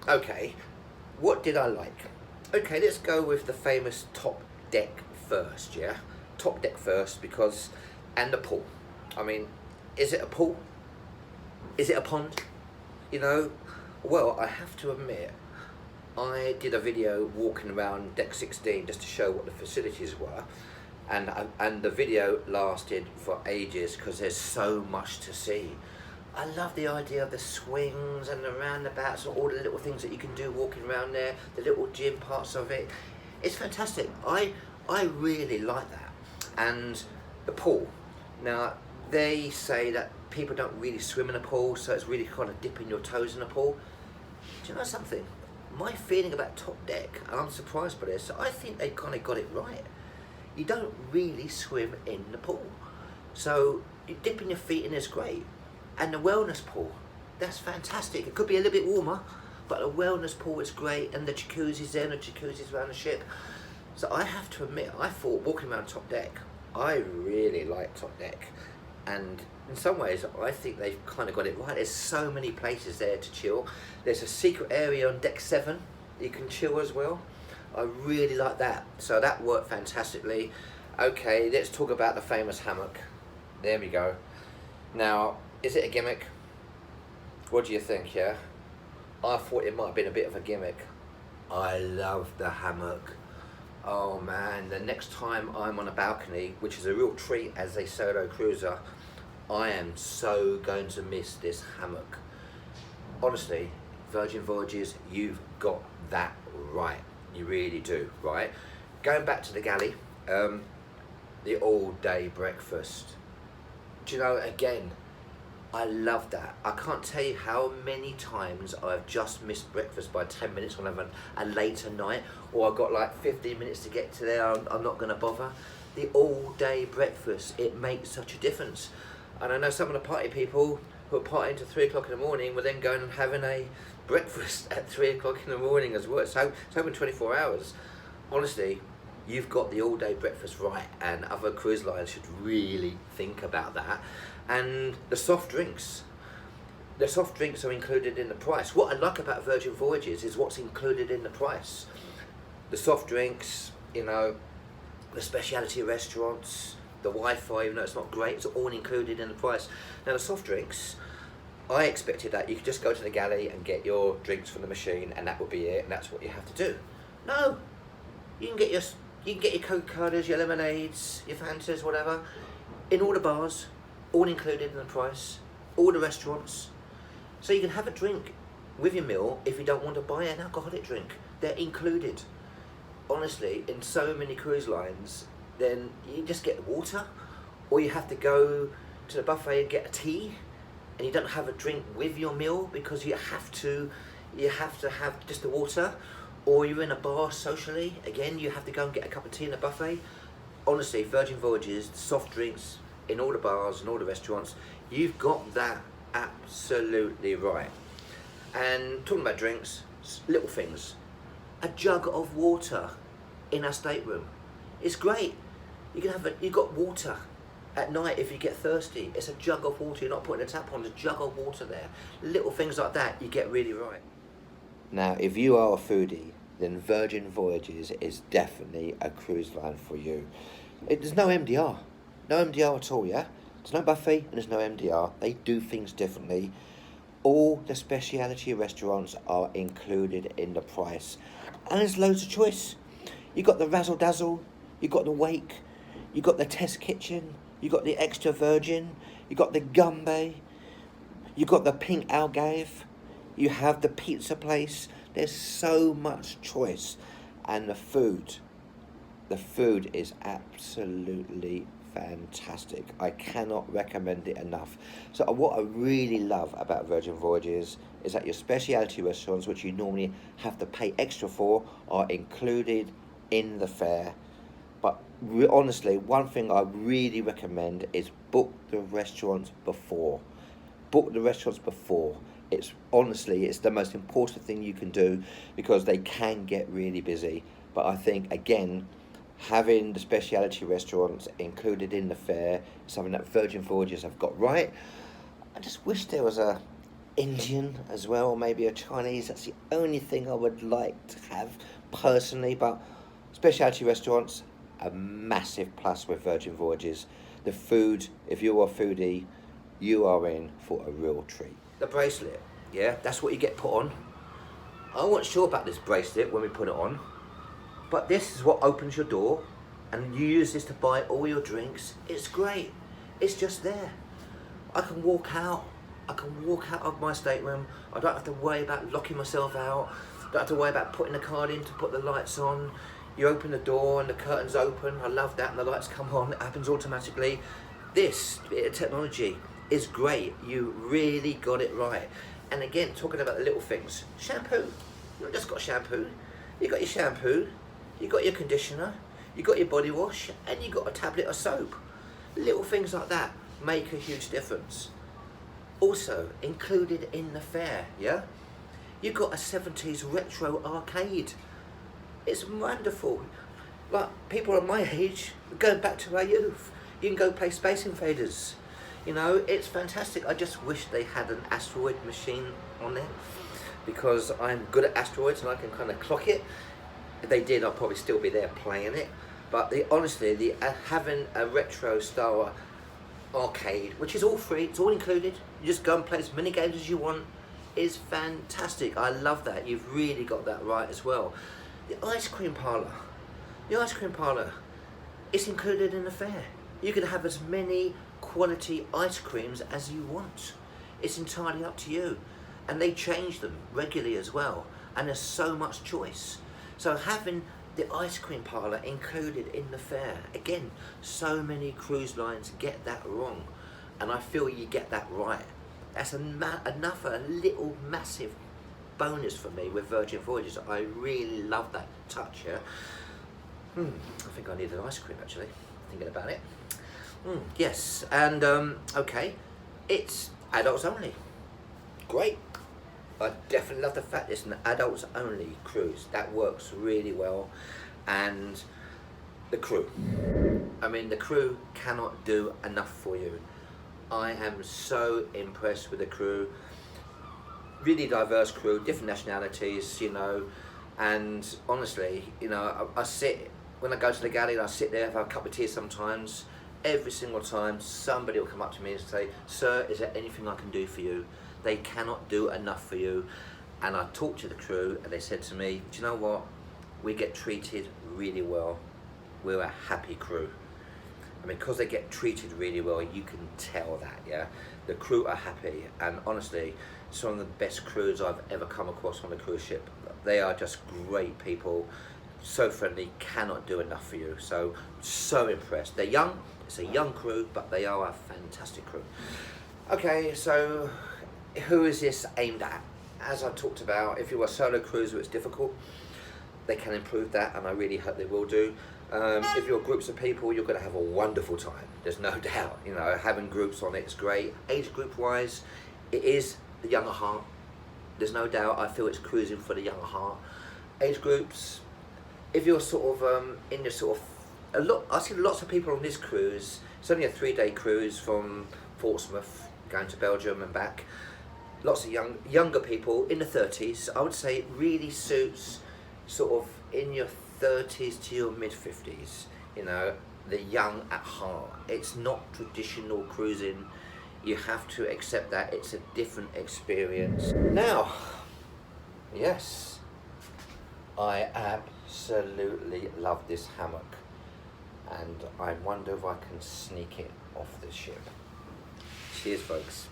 Okay, what did I like? Okay, let's go with the famous top deck first, yeah? Top deck first because, and the pool. I mean, is it a pool? Is it a pond? You know, well, I have to admit, I did a video walking around deck 16 just to show what the facilities were, and the video lasted for ages because there's so much to see. I love the idea of the swings and the roundabouts and all the little things that you can do walking around there, the little gym parts of it. It's fantastic. I really like that. And the pool. Now, they say that people don't really swim in a pool, so it's really kind of dipping your toes in the pool. Do you know something? My feeling about Top Deck, and I'm surprised by this, I think they kind of got it right. You don't really swim in the pool. So you dipping your feet in is great. And the wellness pool, that's fantastic. It could be a little bit warmer, but the wellness pool is great, and the jacuzzi's there, and the jacuzzi's around the ship. So I have to admit, I thought walking around Top Deck, I really like Top Deck. And in some ways, I think they've kind of got it right. There's so many places there to chill. There's a secret area on deck 7 you can chill as well. I really like that. So that worked fantastically. Okay, let's talk about the famous hammock. There we go. Now, is it a gimmick? What do you think, yeah? I thought it might have been a bit of a gimmick. I love the hammock. Oh man, the next time I'm on a balcony, which is a real treat as a solo cruiser, I am so going to miss this hammock. Honestly, Virgin Voyages, you've got that right. You really do, right? Going back to the galley, the all-day breakfast. Do you know, again, I love that. I can't tell you how many times I've just missed breakfast by 10 minutes when I've a later night, or I've got like 15 minutes to get to there, I'm not gonna bother. The all-day breakfast, it makes such a difference. And I know some of the party people who are partying to 3 o'clock in the morning were then going and having a breakfast at 3 o'clock in the morning as well. So it's open 24 hours. Honestly, you've got the all-day breakfast right, and other cruise lines should really think about that. And the soft drinks. The soft drinks are included in the price. What I like about Virgin Voyages is what's included in the price. The soft drinks, you know, the specialty restaurants, the Wi-Fi, even though it's not great, it's all included in the price. Now the soft drinks, I expected that you could just go to the galley and get your drinks from the machine and that would be it, and that's what you have to do. No, you can get your Coca-Colas, your lemonades, your Fantas, whatever, in all the bars, all included in the price, all the restaurants. So you can have a drink with your meal if you don't want to buy an alcoholic drink. They're included. Honestly, in so many cruise lines, then you just get water, or you have to go to the buffet and get a tea, and you don't have a drink with your meal because you have to have just the water, or you're in a bar socially, again you have to go and get a cup of tea in a buffet. Honestly, Virgin Voyages, soft drinks in all the bars and all the restaurants, you've got that absolutely right. And talking about drinks, little things, a jug of water in our stateroom, it's great. You've got water at night if you get thirsty. It's a jug of water. You're not putting a tap on. There's a jug of water there. Little things like that you get really right. Now, if you are a foodie, then Virgin Voyages is definitely a cruise line for you. There's no MDR. No MDR at all, yeah? There's no buffet and there's no MDR. They do things differently. All the specialty restaurants are included in the price. And there's loads of choice. You've got the Razzle Dazzle, you've got the Wake, you've got the Test Kitchen, you've got the Extra Virgin, you've got the Gumby, you've got the Pink Algarve, you have the pizza place. There's so much choice. And the food is absolutely fantastic. I cannot recommend it enough. So what I really love about Virgin Voyages is that your specialty restaurants, which you normally have to pay extra for, are included in the fare. But honestly, one thing I really recommend is book the restaurants before. Book the restaurants before. It's the most important thing you can do because they can get really busy. But I think, again, having the specialty restaurants included in the fare is something that Virgin Voyages have got right. I just wish there was a Indian as well, or maybe a Chinese. That's the only thing I would like to have personally, but specialty restaurants, a massive plus with Virgin Voyages. The food, if you're a foodie, you are in for a real treat. The bracelet, yeah, that's what you get put on. I wasn't sure about this bracelet when we put it on, but this is what opens your door, and you use this to buy all your drinks. It's great. It's just there. I can walk out. I can walk out of my stateroom. I don't have to worry about locking myself out. Don't have to worry about putting the card in to put the lights on. You open the door and the curtains open. I love that, and the lights come on. It happens automatically. This bit of technology is great. You really got it right. And again, talking about the little things. Shampoo. You not just got shampoo. You got your shampoo. You got your conditioner. You got your body wash, and you got a tablet of soap. Little things like that make a huge difference. Also included in the fare, yeah? You got a 70s retro arcade. It's wonderful. Like, people of my age, going back to our youth, you can go play Space Invaders. You know, it's fantastic. I just wish they had an asteroid machine on there, because I'm good at asteroids and I can kind of clock it. If they did, I'll probably still be there playing it. But honestly, having a retro style arcade, which is all free, it's all included, you just go and play as many games as you want, is fantastic. I love that. You've really got that right as well. The ice cream parlour, it's included in the fare. You can have as many quality ice creams as you want. It's entirely up to you, and they change them regularly as well, and there's so much choice. So having the ice cream parlour included in the fare, again, so many cruise lines get that wrong, and I feel you get that right. That's another little massive bonus for me with Virgin Voyages. I really love that touch, yeah. I think I need an ice cream actually, thinking about it. Yes, and okay, it's adults only. Great. I definitely love the fact it's an adults only cruise. That works really well. And the crew. I mean, the crew cannot do enough for you. I am so impressed with the crew. Really diverse crew, different nationalities, you know. And honestly, you know, I sit, when I go to the galley, I sit there, have a cup of tea sometimes. Every single time, somebody will come up to me and say, "Sir, is there anything I can do for you?" They cannot do enough for you. And I talked to the crew and they said to me, "Do you know what? We get treated really well. We're a happy crew." I mean, because they get treated really well, you can tell that, yeah? The crew are happy, and honestly, it's one of the best crews I've ever come across on a cruise ship. They are just great people, so friendly, cannot do enough for you. So impressed. They're young, it's a young crew, but they are a fantastic crew. Okay, so who is this aimed at? As I talked about, if you're a solo cruiser, it's difficult. They can improve that, and I really hope they will do. If you're groups of people, you're going to have a wonderful time. There's no doubt. You know, having groups on it's great. Age group wise, it is the younger heart. There's no doubt. I feel it's cruising for the younger heart. Age groups, if you're sort of in the sort of I see lots of people on this cruise. It's only a 3-day cruise from Portsmouth going to Belgium and back. Lots of younger people in the 30s. I would say it really suits sort of in your 30s to your mid-50s, you know, the young at heart. It's not traditional cruising. You have to accept that it's a different experience. Now, yes, I absolutely love this hammock, and I wonder if I can sneak it off the ship. Cheers, folks.